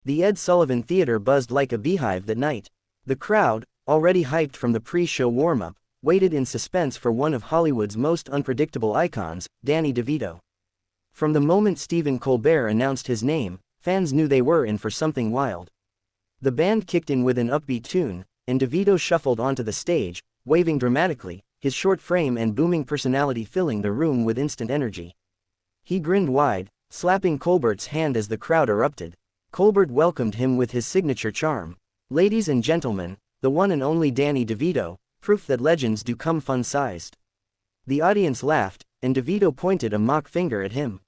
The Ed Sullivan Theater buzzed like a beehive that night. The crowd, already hyped from the pre-show warm-up, waited in suspense for one of Hollywood's most unpredictable icons, Danny DeVito. From the moment Stephen Colbert announced his name, fans knew they were in for something wild. The band kicked in with an upbeat tune, and DeVito shuffled onto the stage, waving dramatically, his short frame and booming personality filling the room with instant energy. He grinned wide, slapping Colbert's hand as the crowd erupted. Colbert welcomed him with his signature charm. "Ladies and gentlemen, the one and only Danny DeVito, proof that legends do come fun-sized." The audience laughed, and DeVito pointed a mock finger at him.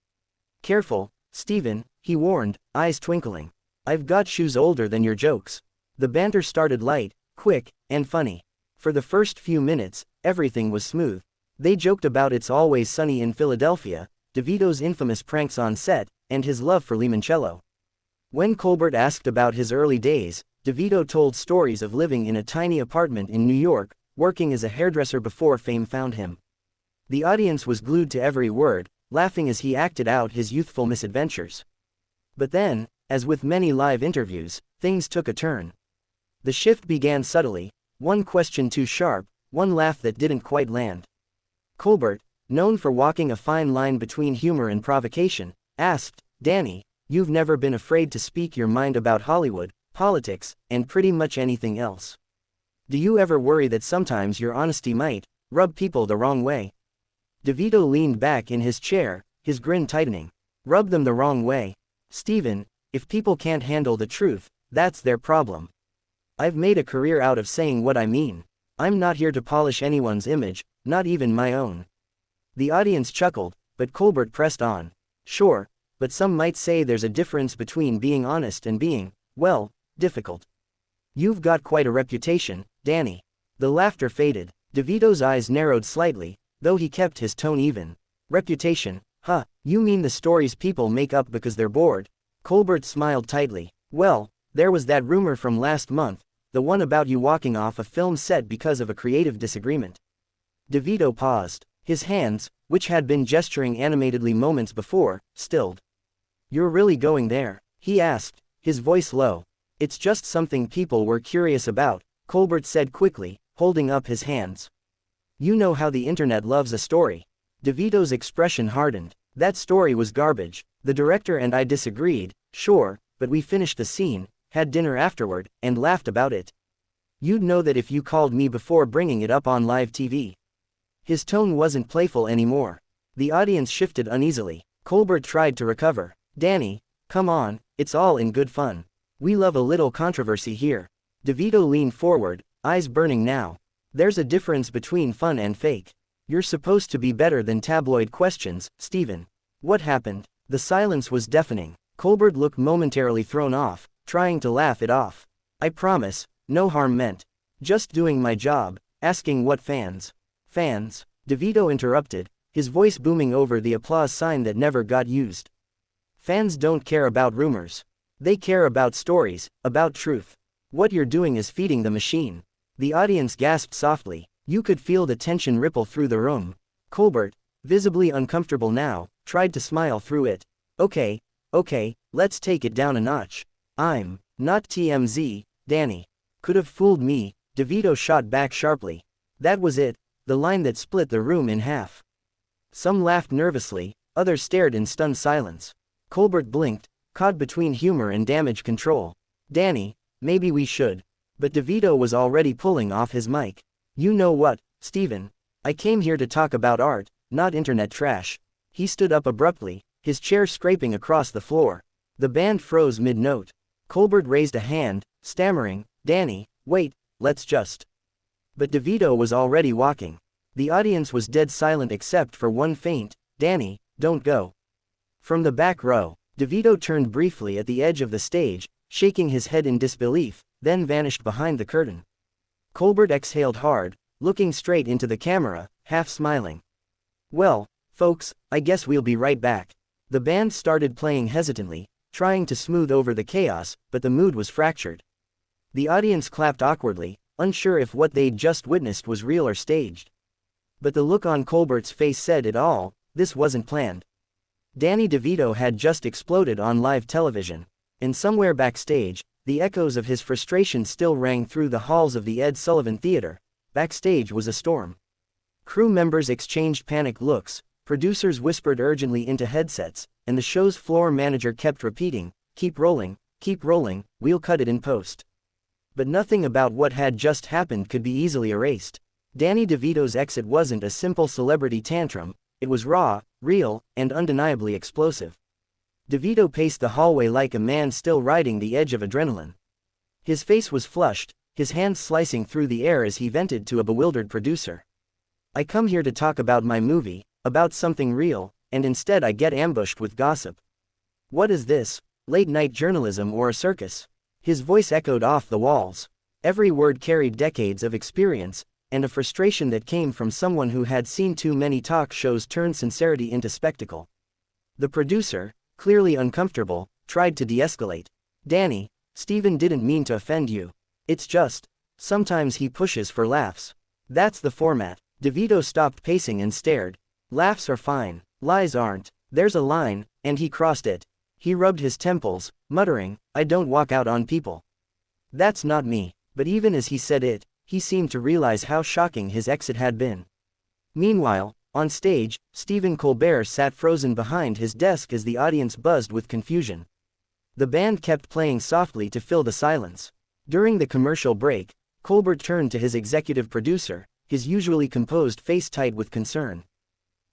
"Careful, Stephen," he warned, eyes twinkling. "I've got shoes older than your jokes." The banter started light, quick, and funny. For the first few minutes, everything was smooth. They joked about It's Always Sunny in Philadelphia, DeVito's infamous pranks on set, and his love for limoncello. When Colbert asked about his early days, DeVito told stories of living in a tiny apartment in New York, working as a hairdresser before fame found him. The audience was glued to every word, laughing as he acted out his youthful misadventures. But then, as with many live interviews, things took a turn. The shift began subtly, one question too sharp, one laugh that didn't quite land. Colbert, known for walking a fine line between humor and provocation, asked, "Danny, you've never been afraid to speak your mind about Hollywood, politics, and pretty much anything else. Do you ever worry that sometimes your honesty might rub people the wrong way?" DeVito leaned back in his chair, his grin tightening. "Rub them the wrong way? Stephen, if people can't handle the truth, that's their problem. I've made a career out of saying what I mean. I'm not here to polish anyone's image, not even my own." The audience chuckled, but Colbert pressed on. "Sure, but some might say there's a difference between being honest and being, well, difficult. You've got quite a reputation, Danny." The laughter faded. DeVito's eyes narrowed slightly, though he kept his tone even. "Reputation, huh? You mean the stories people make up because they're bored?" Colbert smiled tightly. "Well, there was that rumor from last month, the one about you walking off a film set because of a creative disagreement." DeVito paused. His hands, which had been gesturing animatedly moments before, stilled. "You're really going there?" he asked, his voice low. "It's just something people were curious about," Colbert said quickly, holding up his hands. "You know how the internet loves a story." DeVito's expression hardened. "That story was garbage. The director and I disagreed, sure, but we finished the scene, had dinner afterward, and laughed about it. You'd know that if you called me before bringing it up on live TV." His tone wasn't playful anymore. The audience shifted uneasily. Colbert tried to recover. "Danny, come on, it's all in good fun. We love a little controversy here." DeVito leaned forward, eyes burning now. "There's a difference between fun and fake. You're supposed to be better than tabloid questions, Stephen. What happened?" The silence was deafening. Colbert looked momentarily thrown off, trying to laugh it off. "I promise, no harm meant. Just doing my job, asking what fans." "Fans?" DeVito interrupted, his voice booming over the applause sign that never got used. "Fans don't care about rumors. They care about stories, about truth. What you're doing is feeding the machine." The audience gasped softly. You could feel the tension ripple through the room. Colbert, visibly uncomfortable now, tried to smile through it. Okay, let's take it down a notch. I'm not TMZ, Danny. Could have fooled me," DeVito shot back sharply. That was it, the line that split the room in half. Some laughed nervously, others stared in stunned silence. Colbert blinked, caught between humor and damage control. "Danny, maybe we should." But DeVito was already pulling off his mic. "You know what, Stephen? I came here to talk about art, not internet trash." He stood up abruptly, his chair scraping across the floor. The band froze mid-note. Colbert raised a hand, stammering, "Danny, wait, let's just." But DeVito was already walking. The audience was dead silent except for one faint, "Danny, don't go." From the back row, DeVito turned briefly at the edge of the stage, shaking his head in disbelief, then vanished behind the curtain. Colbert exhaled hard, looking straight into the camera, half smiling. "Well, folks, I guess we'll be right back." The band started playing hesitantly, trying to smooth over the chaos, but the mood was fractured. The audience clapped awkwardly, unsure if what they'd just witnessed was real or staged. But the look on Colbert's face said it all, this wasn't planned. Danny DeVito had just exploded on live television. And somewhere backstage, the echoes of his frustration still rang through the halls of the Ed Sullivan Theater. Backstage was a storm. Crew members exchanged panicked looks, producers whispered urgently into headsets, and the show's floor manager kept repeating, keep rolling, we'll cut it in post. But nothing about what had just happened could be easily erased. Danny DeVito's exit wasn't a simple celebrity tantrum, it was raw, real, and undeniably explosive. DeVito paced the hallway like a man still riding the edge of adrenaline. His face was flushed, his hands slicing through the air as he vented to a bewildered producer. I come here to talk about my movie, about something real, and instead I get ambushed with gossip. What is this, late-night journalism or a circus? His voice echoed off the walls. Every word carried decades of experience, and a frustration that came from someone who had seen too many talk shows turn sincerity into spectacle. The producer, clearly uncomfortable, tried to de-escalate. Danny, Stephen didn't mean to offend you. It's just, sometimes he pushes for laughs. That's the format. DeVito stopped pacing and stared. Laughs are fine, lies aren't. There's a line, and he crossed it. He rubbed his temples, muttering, I don't walk out on people. That's not me. But even as he said it, he seemed to realize how shocking his exit had been. Meanwhile, on stage, Stephen Colbert sat frozen behind his desk as the audience buzzed with confusion. The band kept playing softly to fill the silence. During the commercial break, Colbert turned to his executive producer, his usually composed face tight with concern.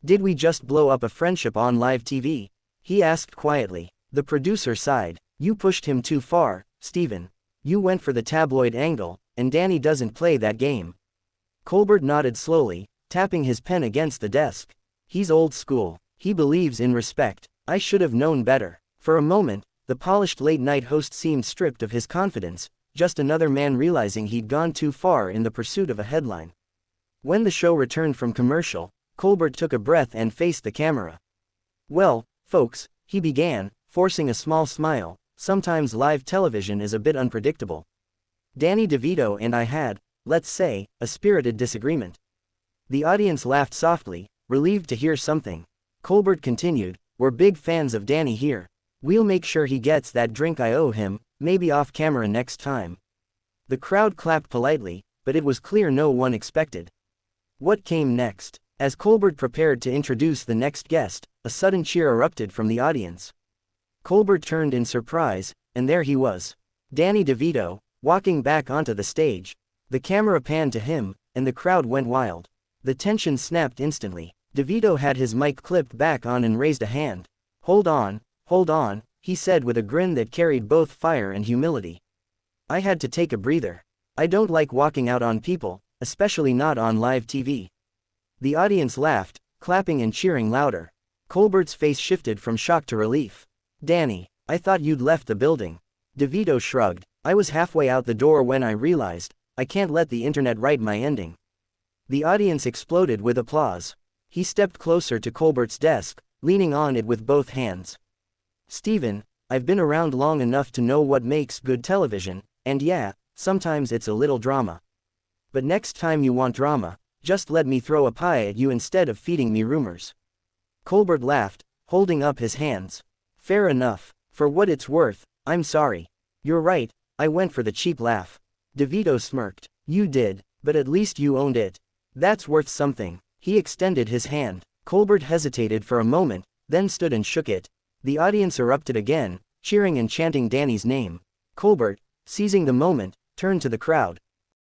Did we just blow up a friendship on live TV? He asked quietly. The producer sighed. You pushed him too far, Stephen. You went for the tabloid angle, and Danny doesn't play that game. Colbert nodded slowly, tapping his pen against the desk. He's old school. He believes in respect. I should have known better. For a moment, the polished late-night host seemed stripped of his confidence, just another man realizing he'd gone too far in the pursuit of a headline. When the show returned from commercial, Colbert took a breath and faced the camera. Well, folks, he began, forcing a small smile, sometimes live television is a bit unpredictable. Danny DeVito and I had, let's say, a spirited disagreement. The audience laughed softly, relieved to hear something. Colbert continued, we're big fans of Danny here. We'll make sure he gets that drink I owe him, maybe off camera next time. The crowd clapped politely, but it was clear no one expected. What came next? As Colbert prepared to introduce the next guest, a sudden cheer erupted from the audience. Colbert turned in surprise, and there he was. Danny DeVito, walking back onto the stage. The camera panned to him, and the crowd went wild. The tension snapped instantly. DeVito had his mic clipped back on and raised a hand. Hold on, he said with a grin that carried both fire and humility. I had to take a breather. I don't like walking out on people, especially not on live TV. The audience laughed, clapping and cheering louder. Colbert's face shifted from shock to relief. Danny, I thought you'd left the building. DeVito shrugged. I was halfway out the door when I realized, I can't let the internet write my ending. The audience exploded with applause. He stepped closer to Colbert's desk, leaning on it with both hands. Stephen, I've been around long enough to know what makes good television, and yeah, sometimes it's a little drama. But next time you want drama, just let me throw a pie at you instead of feeding me rumors. Colbert laughed, holding up his hands. Fair enough. For what it's worth, I'm sorry. You're right, I went for the cheap laugh. DeVito smirked. You did, but at least you owned it. That's worth something. He extended his hand. Colbert hesitated for a moment, then stood and shook it. The audience erupted again, cheering and chanting Danny's name. Colbert, seizing the moment, turned to the crowd.